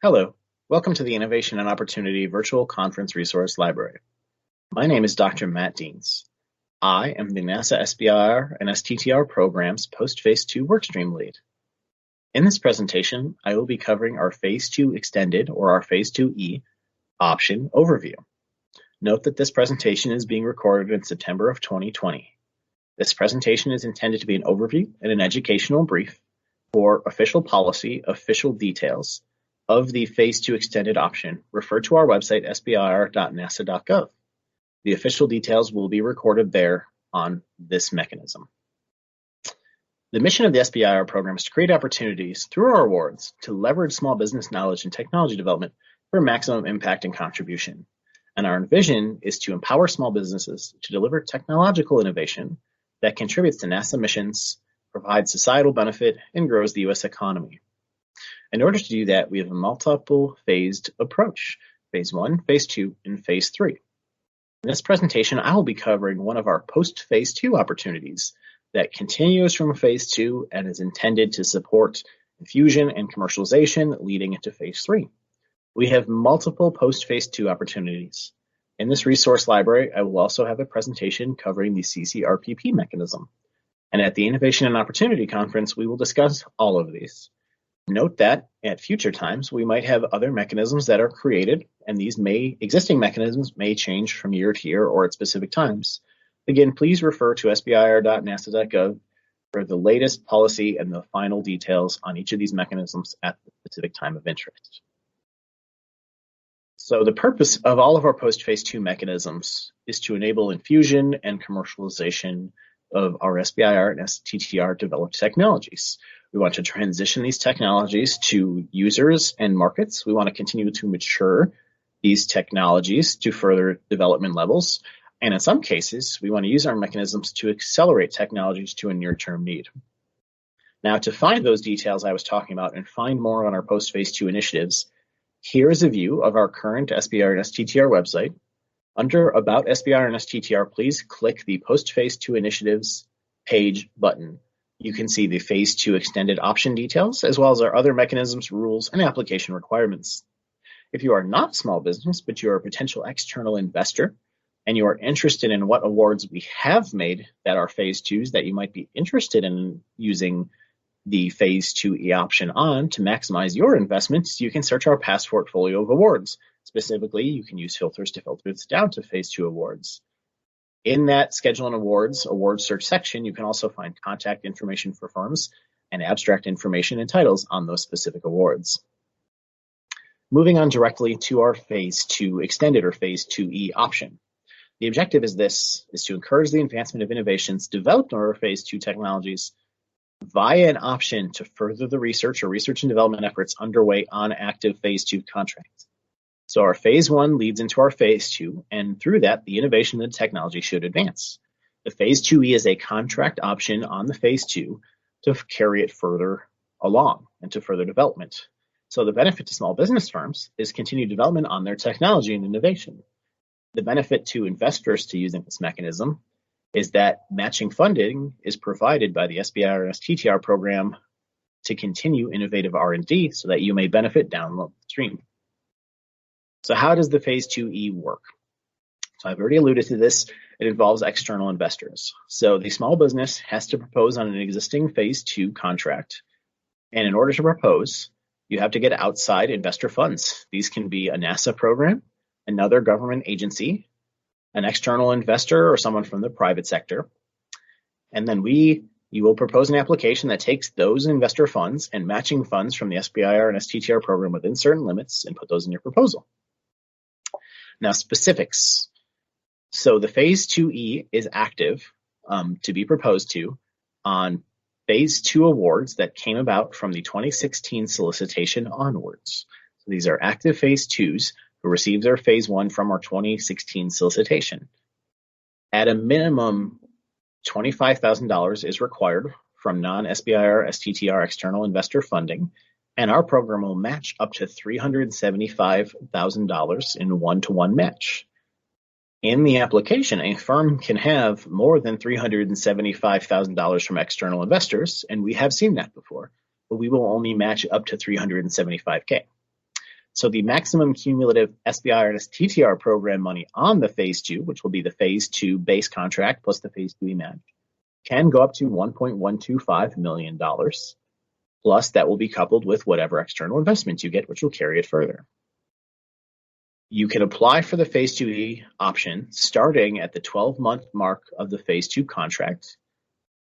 Hello, welcome to the Innovation and Opportunity Virtual Conference Resource Library. My name is Dr. Matt Deans. I am the NASA SBIR and STTR programs post-Phase 2 workstream lead. In this presentation, I will be covering our Phase 2 Extended or our Phase 2E option overview. Note that this presentation is being recorded in September of 2020. This presentation is intended to be an overview and an educational brief for official policy, official details of the Phase 2 Extended option. Refer to our website, sbir.nasa.gov. The official details will be recorded there on this mechanism. The mission of the SBIR program is to create opportunities through our awards to leverage small business knowledge and technology development for maximum impact and contribution. And our vision is to empower small businesses to deliver technological innovation that contributes to NASA missions, provides societal benefit, and grows the U.S. economy. In order to do that, we have a multiple phased approach, Phase 1, Phase 2, and Phase 3. In this presentation, I will be covering one of our post-Phase 2 opportunities that continues from Phase 2 and is intended to support infusion and commercialization leading into Phase 3. We have multiple post-Phase 2 opportunities. In this resource library, I will also have a presentation covering the CCRPP mechanism. And at the Innovation and Opportunity Conference, we will discuss all of these. Note that at future times, we might have other mechanisms that are created, and these existing mechanisms may change from year to year or at specific times. Again, please refer to sbir.nasa.gov for the latest policy and the final details on each of these mechanisms at the specific time of interest. So the purpose of all of our post-Phase 2 mechanisms is to enable infusion and commercialization of our SBIR and STTR developed technologies. We want to transition these technologies to users and markets. We want to continue to mature these technologies to further development levels. And in some cases, we want to use our mechanisms to accelerate technologies to a near-term need. Now, to find those details I was talking about and find more on our post-Phase 2 initiatives, here is a view of our current SBIR and STTR website. Under About SBIR and STTR, please click the Post-Phase 2 Initiatives page button. You can see the Phase 2 Extended option details, as well as our other mechanisms, rules, and application requirements. If you are not a small business, but you are a potential external investor, and you are interested in what awards we have made that are Phase 2s that you might be interested in using the Phase 2E option on to maximize your investments, you can search our past portfolio of awards. Specifically, you can use filters to filter this down to Phase 2 awards. In that Schedule and Awards search section, you can also find contact information for firms and abstract information and titles on those specific awards. Moving on directly to our Phase 2 Extended or Phase 2E option. The objective is to encourage the advancement of innovations developed in our Phase 2 technologies via an option to further the research or research and development efforts underway on active Phase 2 contracts. So our Phase 1 leads into our Phase 2, and through that, the innovation and technology should advance. The Phase 2E is a contract option on the Phase 2 to carry it further along and to further development. So the benefit to small business firms is continued development on their technology and innovation. The benefit to investors to using this mechanism is that matching funding is provided by the SBIR and STTR program to continue innovative R&D so that you may benefit down the stream. So how does the Phase 2E work? So I've already alluded to this. It involves external investors. So the small business has to propose on an existing Phase 2 contract. And in order to propose, you have to get outside investor funds. These can be a NASA program, another government agency, an external investor, or someone from the private sector. And then you will propose an application that takes those investor funds and matching funds from the SBIR and STTR program within certain limits and put those in your proposal. Now, specifics. So the Phase 2E is active to be proposed to on Phase 2 awards that came about from the 2016 solicitation onwards. So these are active Phase 2s who received their Phase 1 from our 2016 solicitation. At a minimum, $25,000 is required from non-SBIR STTR external investor funding, and our program will match up to $375,000 in one-to-one match. In the application, a firm can have more than $375,000 from external investors, and we have seen that before, but we will only match up to $375K. So the maximum cumulative SBIR and STTR program money on the Phase 2, which will be the Phase 2 base contract plus the Phase 2E match, can go up to $1.125 million. Plus, that will be coupled with whatever external investment you get, which will carry it further. You can apply for the Phase 2E option starting at the 12-month mark of the Phase 2 contract,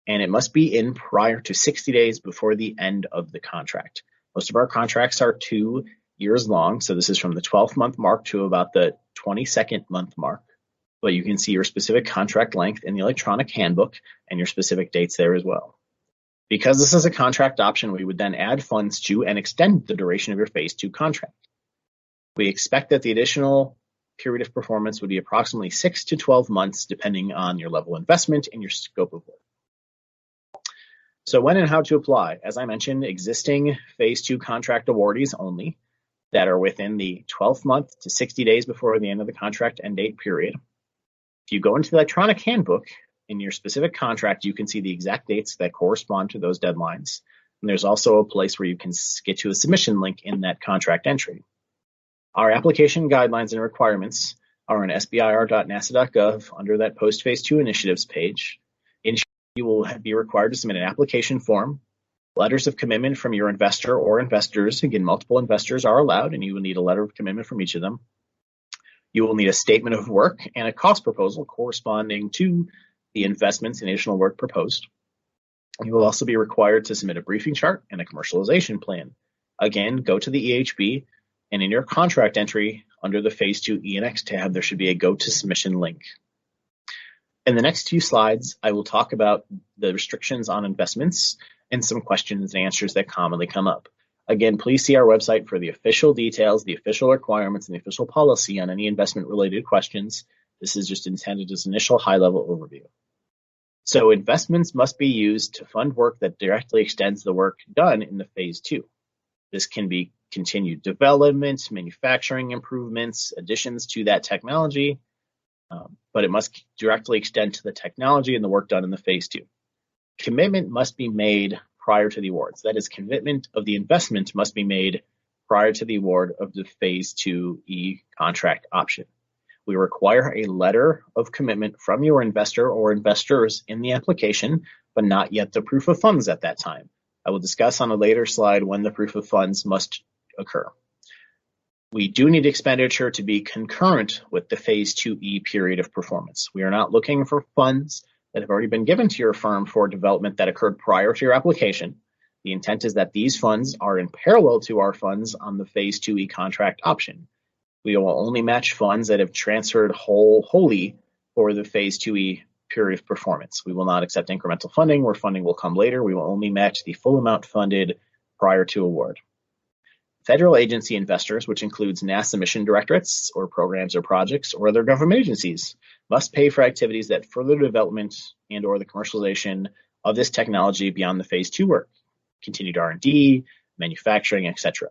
and it must be in prior to 60 days before the end of the contract. Most of our contracts are 2 years long, so this is from the 12th month mark to about the 22nd month mark. But you can see your specific contract length in the electronic handbook and your specific dates there as well. Because this is a contract option, we would then add funds to and extend the duration of your Phase 2 contract. We expect that the additional period of performance would be approximately 6 to 12 months, depending on your level of investment and your scope of work. So when and how to apply? As I mentioned, existing Phase 2 contract awardees only that are within the 12th month to 60 days before the end of the contract end date period. If you go into the electronic handbook in your specific contract, you can see the exact dates that correspond to those deadlines. And there's also a place where you can get to a submission link in that contract entry. Our application guidelines and requirements are on sbir.nasa.gov under that post-Phase 2 initiatives page. You will be required to submit an application form, letters of commitment from your investor or investors. Again, multiple investors are allowed, and you will need a letter of commitment from each of them. You will need a statement of work and a cost proposal corresponding to the investments and additional work proposed. You will also be required to submit a briefing chart and a commercialization plan. Again, go to the EHB, and in your contract entry under the Phase 2 E&X tab, there should be a Go to Submission link. In the next few slides, I will talk about the restrictions on investments and some questions and answers that commonly come up. Again, please see our website for the official details, the official requirements, and the official policy on any investment-related questions. This is just intended as an initial high-level overview. So investments must be used to fund work that directly extends the work done in the Phase 2. This can be continued development, manufacturing improvements, additions to that technology, but it must directly extend to the technology and the work done in the Phase 2. Commitment must be made prior to the awards. That is, commitment of the investment must be made prior to the award of the Phase 2E contract option. We require a letter of commitment from your investor or investors in the application, but not yet the proof of funds at that time. I will discuss on a later slide when the proof of funds must occur. We do need expenditure to be concurrent with the Phase 2E period of performance. We are not looking for funds that have already been given to your firm for development that occurred prior to your application. The intent is that these funds are in parallel to our funds on the Phase 2E contract option. We will only match funds that have transferred wholly for the Phase 2E period of performance. We will not accept incremental funding where funding will come later. We will only match the full amount funded prior to award. Federal agency investors, which includes NASA mission directorates or programs or projects or other government agencies, must pay for activities that further development and or the commercialization of this technology beyond the Phase 2 work, continued R&D, manufacturing, etc.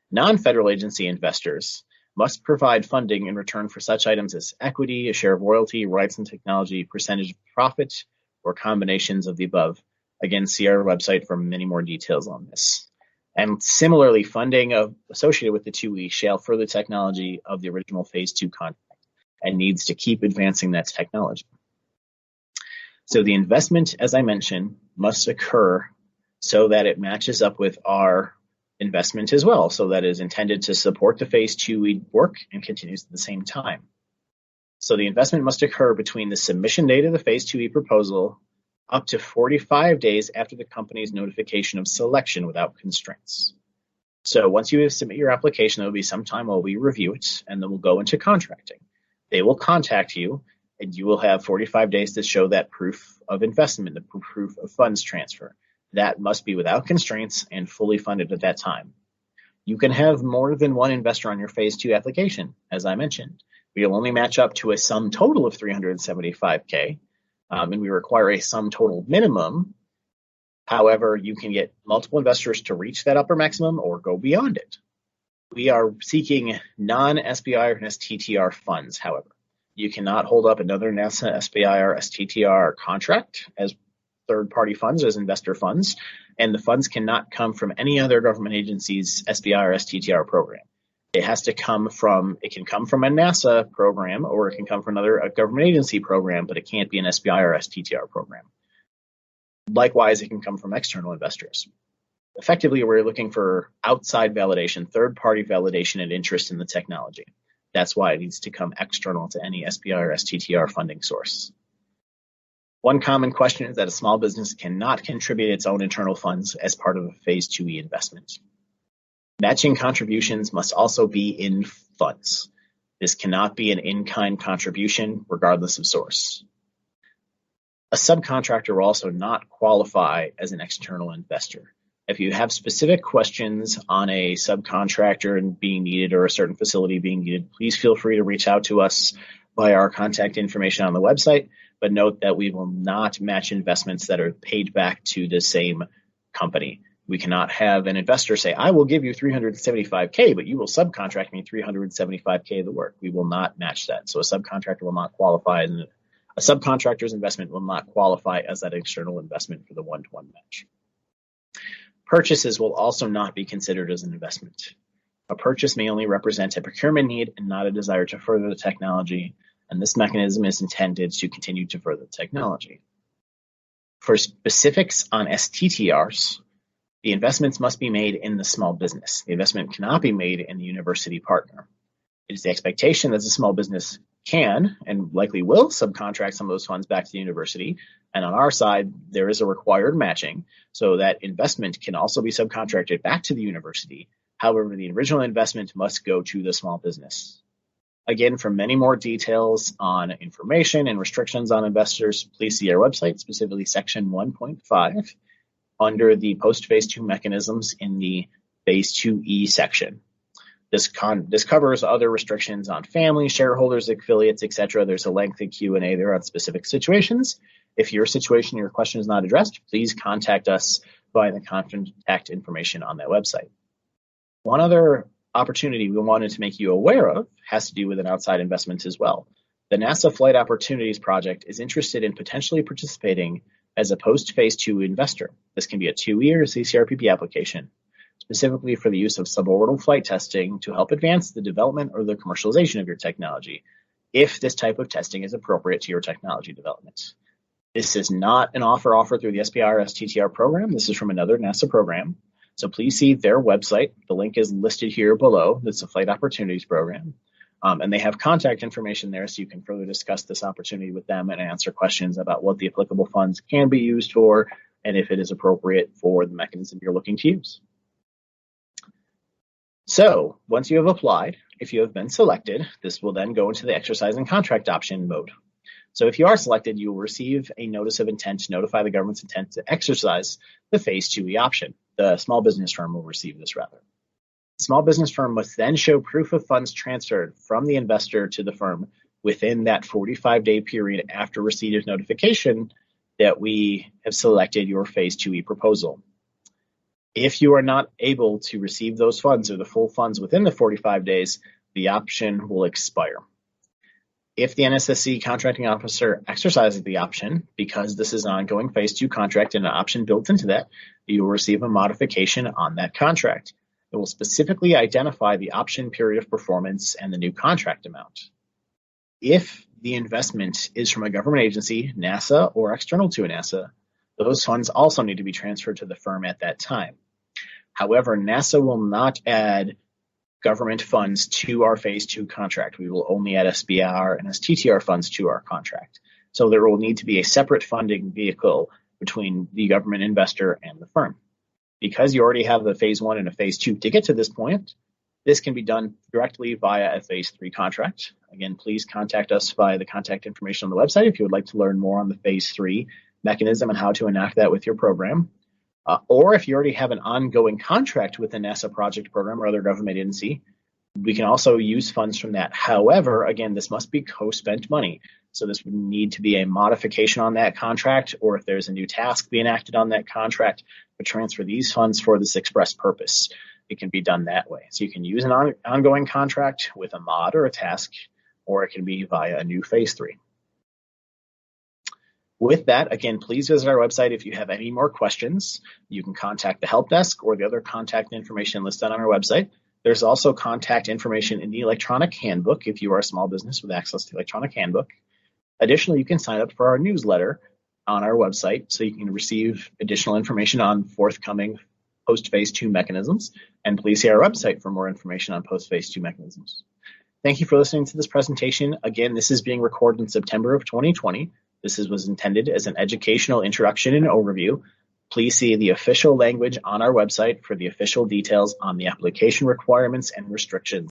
Non-federal agency investors must provide funding in return for such items as equity, a share of royalty, rights and technology, percentage of profit, or combinations of the above. Again, see our website for many more details on this. And similarly, funding associated with the 2E shall further the technology of the original Phase 2 contract and needs to keep advancing that technology. So the investment, as I mentioned, must occur so that it matches up with our investment as well, so that it is intended to support the Phase 2E work and continues at the same time. So the investment must occur between the submission date of the Phase 2E proposal up to 45 days after the company's notification of selection without constraints. So once you submit your application, there will be some time while we review it, and then we'll go into contracting. They will contact you, and you will have 45 days to show that proof of investment, the proof of funds transfer. That must be without constraints and fully funded at that time. You can have more than one investor on your Phase 2 application, as I mentioned. We'll only match up to a sum total of $375K. And we require a sum total minimum. However, you can get multiple investors to reach that upper maximum or go beyond it. We are seeking non-SBIR and STTR funds, however. You cannot hold up another NASA SBIR STTR contract as third-party funds, as investor funds, and the funds cannot come from any other government agency's SBIR STTR program. It can come from a NASA program, or it can come from a government agency program, but it can't be an SBI or STTR program. Likewise, it can come from external investors. Effectively, we're looking for outside validation, third-party validation and interest in the technology. That's why it needs to come external to any SBI or STTR funding source. One common question is that a small business cannot contribute its own internal funds as part of a Phase 2E investment. Matching contributions must also be in funds. This cannot be an in-kind contribution, regardless of source. A subcontractor will also not qualify as an external investor. If you have specific questions on a subcontractor and being needed or a certain facility being needed, please feel free to reach out to us via our contact information on the website, but note that we will not match investments that are paid back to the same company. We cannot have an investor say, I will give you $375K, but you will subcontract me $375K of the work. We will not match that. So a subcontractor will not qualify, and a subcontractor's investment will not qualify as that external investment for the one-to-one match. Purchases will also not be considered as an investment. A purchase may only represent a procurement need and not a desire to further the technology, and this mechanism is intended to continue to further the technology. For specifics on STTRs, the investments must be made in the small business. The investment cannot be made in the university partner. It is the expectation that the small business can and likely will subcontract some of those funds back to the university. And on our side, there is a required matching, so that investment can also be subcontracted back to the university. However, the original investment must go to the small business. Again, for many more details on information and restrictions on investors, please see our website, specifically section 1.5, under the post-Phase 2 mechanisms in the Phase 2E section. This covers other restrictions on family, shareholders, affiliates, etc. There's a lengthy Q&A there on specific situations. If your situation, your question is not addressed, please contact us via the contact information on that website. One other opportunity we wanted to make you aware of has to do with an outside investment as well. The NASA Flight Opportunities Project is interested in potentially participating as a post-Phase 2 investor. This can be a 2E or CCRPP application, specifically for the use of suborbital flight testing to help advance the development or the commercialization of your technology, if this type of testing is appropriate to your technology development. This is not an offer offered through the SBIR STTR program. This is from another NASA program. So please see their website. The link is listed here below. That's the Flight Opportunities Program. And they have contact information there, so you can further discuss this opportunity with them and answer questions about what the applicable funds can be used for and if it is appropriate for the mechanism you're looking to use. So once you have applied, if you have been selected, this will then go into the exercise and contract option mode. So if you are selected, you will receive a notice of intent to notify the government's intent to exercise the Phase 2E option. The small business firm will receive this rather. The small business firm must then show proof of funds transferred from the investor to the firm within that 45-day period after receipt of notification that we have selected your Phase 2E proposal. If you are not able to receive those funds or the full funds within the 45 days, the option will expire. If the NSSC contracting officer exercises the option, because this is an ongoing Phase 2 contract and an option built into that, you will receive a modification on that contract. It will specifically identify the option period of performance and the new contract amount. If the investment is from a government agency, NASA, or external to a NASA, those funds also need to be transferred to the firm at that time. However, NASA will not add government funds to our Phase 2 contract. We will only add SBIR and STTR funds to our contract. So there will need to be a separate funding vehicle between the government investor and the firm. Because you already have a Phase 1 and a Phase 2 to get to this point, this can be done directly via a Phase 3 contract. Again, please contact us via the contact information on the website if you would like to learn more on the Phase 3 mechanism and how to enact that with your program. Or if you already have an ongoing contract with a NASA project program or other government agency, we can also use funds from that. However, again, this must be co-spent money. So this would need to be a modification on that contract, or if there's a new task being enacted on that contract, to transfer these funds for this express purpose. It can be done that way. So you can use an ongoing contract with a mod or a task, or it can be via a new Phase 3. With that, again, please visit our website if you have any more questions. You can contact the help desk or the other contact information listed on our website. There's also contact information in the electronic handbook if you are a small business with access to the electronic handbook. Additionally, you can sign up for our newsletter on our website so you can receive additional information on forthcoming post-phase 2 mechanisms. And please see our website for more information on post-phase 2 mechanisms. Thank you for listening to this presentation. Again, this is being recorded in September of 2020. This was intended as an educational introduction and overview. Please see the official language on our website for the official details on the application requirements and restrictions.